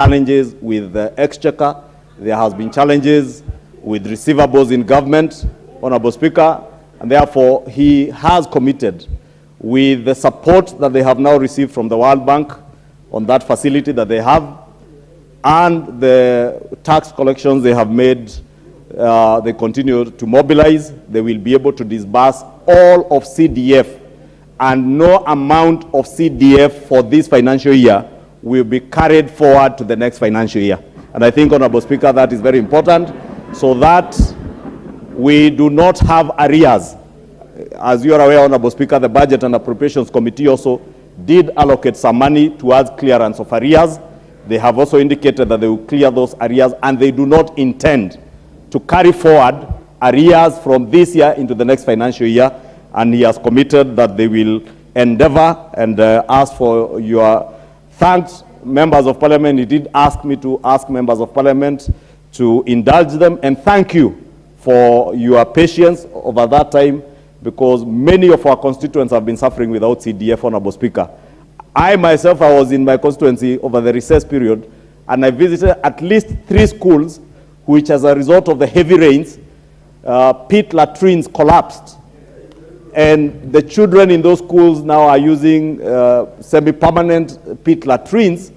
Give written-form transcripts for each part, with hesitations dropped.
challenges with the exchequer. There has been challenges with receivables in government, Honorable Speaker, and therefore he has committed with the support that they have now received from the World Bank on that facility that they have, and the tax collections they have made, they continue to mobilize. They will be able to disburse all of CDF, and no amount of CDF for this financial year will be carried forward to the next financial year. And I think, Honorable Speaker, that is very important, so that we do not have arrears. As you are aware, Honorable Speaker, the Budget and Appropriations Committee also did allocate some money towards clearance of arrears. They have also indicated that they will clear those arrears, and they do not intend to carry forward arrears from this year into the next financial year. And he has committed that they will endeavor and ask for your thanks, members of parliament. He did ask me to ask members of parliament to indulge them, and thank you for your patience over that time, because many of our constituents have been suffering without CDF, Honorable Speaker. I myself, I was in my constituency over the recess period, and I visited at least 3 schools which, as a result of the heavy rains, pit latrines collapsed. And the children in those schools now are using semi-permanent pit latrines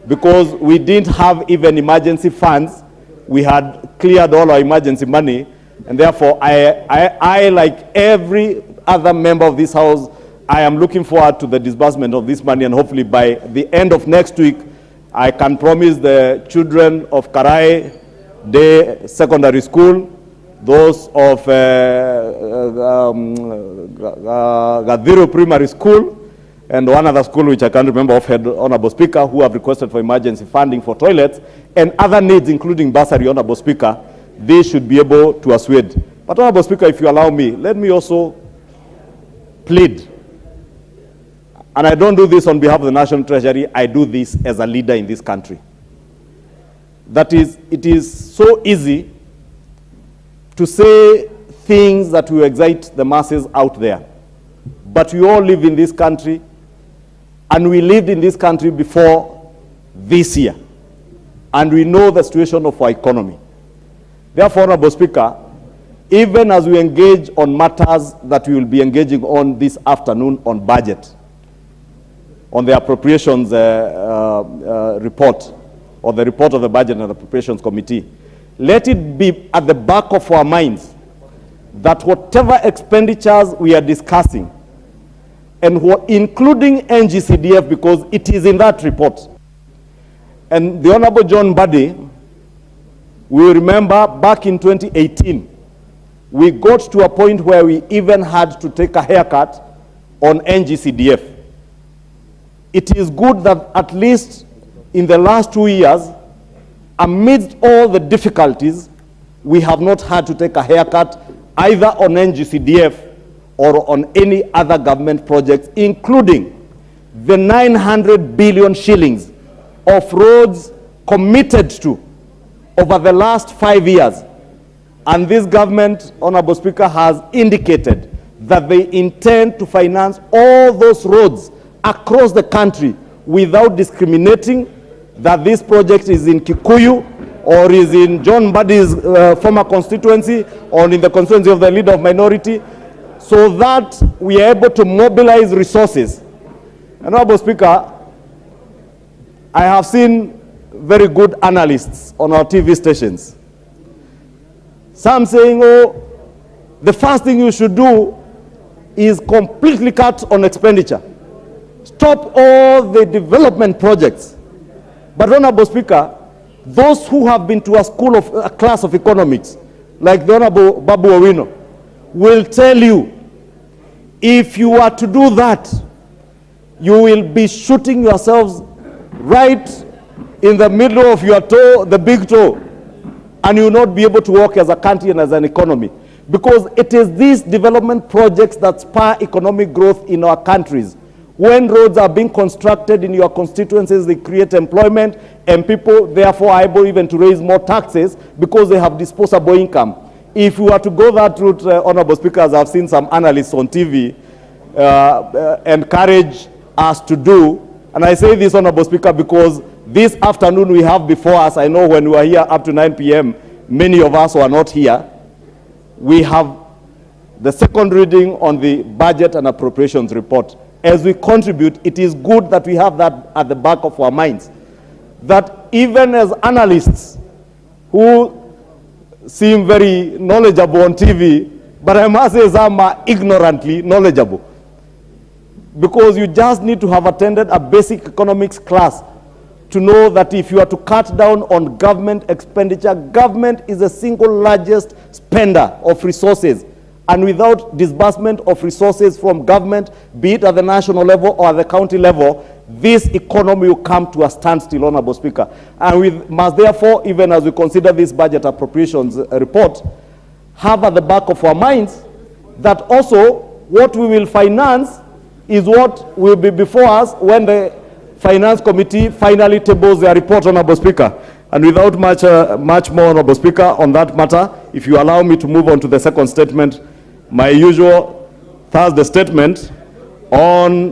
because we didn't have even emergency funds. We had cleared all our emergency money, and therefore I, like every other member of this House, I am looking forward to the disbursement of this money, and hopefully by the end of next week, I can promise the children of Karai Day Secondary School, those of Gadhiru Primary School, and one other school which I can't remember offhand, Honorable Speaker, who have requested for emergency funding for toilets and other needs, including bursary, Honorable Speaker, they should be able to assuage. But Honorable Speaker, if you allow me, let me also plead. And I don't do this on behalf of the National Treasury, I do this as a leader in this country. That is, it is so easy to say things that will excite the masses out there. But we all live in this country, and we lived in this country before this year. And we know the situation of our economy. Therefore, Honorable Speaker, even as we engage on matters that we will be engaging on this afternoon on budget, on the appropriations report, or the report of the Budget and Appropriations Committee, let it be at the back of our minds that whatever expenditures we are discussing, and including NGCDF, because it is in that report. And the Honorable John Buddy, we remember back in 2018, we got to a point where we even had to take a haircut on NGCDF. It is good that at least in the last 2 years, amidst all the difficulties, we have not had to take a haircut either on NGCDF or on any other government projects, including the 900 billion shillings of roads committed to over the last 5 years. And this government, Honorable Speaker, has indicated that they intend to finance all those roads across the country without discriminating that this project is in Kikuyu or is in John Buddy's former constituency or in the constituency of the leader of minority, so that we are able to mobilize resources. And Honorable Speaker, I have seen very good analysts on our TV stations. Some saying, oh, the first thing you should do is completely cut on expenditure. Stop all the development projects. But Honorable Speaker, those who have been to a class of economics, like the Honorable Babu Owino, will tell you, if you are to do that, you will be shooting yourselves right in the middle of your toe, the big toe, and you will not be able to work as a country and as an economy. Because it is these development projects that spur economic growth in our countries. When roads are being constructed in your constituencies, they create employment, and people therefore are able even to raise more taxes because they have disposable income. If we were to go that route, Honorable Speaker, as I've seen some analysts on TV encourage us to do, and I say this, Honorable Speaker, because This afternoon we have before us, I know when we were here up to 9 p.m., many of us were not here. We have the second reading on the budget and appropriations report. As we contribute, it is good that we have that at the back of our minds. That even as analysts who seem very knowledgeable on TV, but I must say some are ignorantly knowledgeable. Because you just need to have attended a basic economics class to know that if you are to cut down on government expenditure, government is the single largest spender of resources. And without disbursement of resources from government, be it at the national level or at the county level, this economy will come to a standstill, Honorable Speaker. And we must therefore, even as we consider this budget appropriations report, have at the back of our minds that also what we will finance is what will be before us when the Finance Committee finally tables their report, Honorable Speaker. And without much more, Honorable Speaker, on that matter, if you allow me to move on to the second statement, my usual Thursday statement on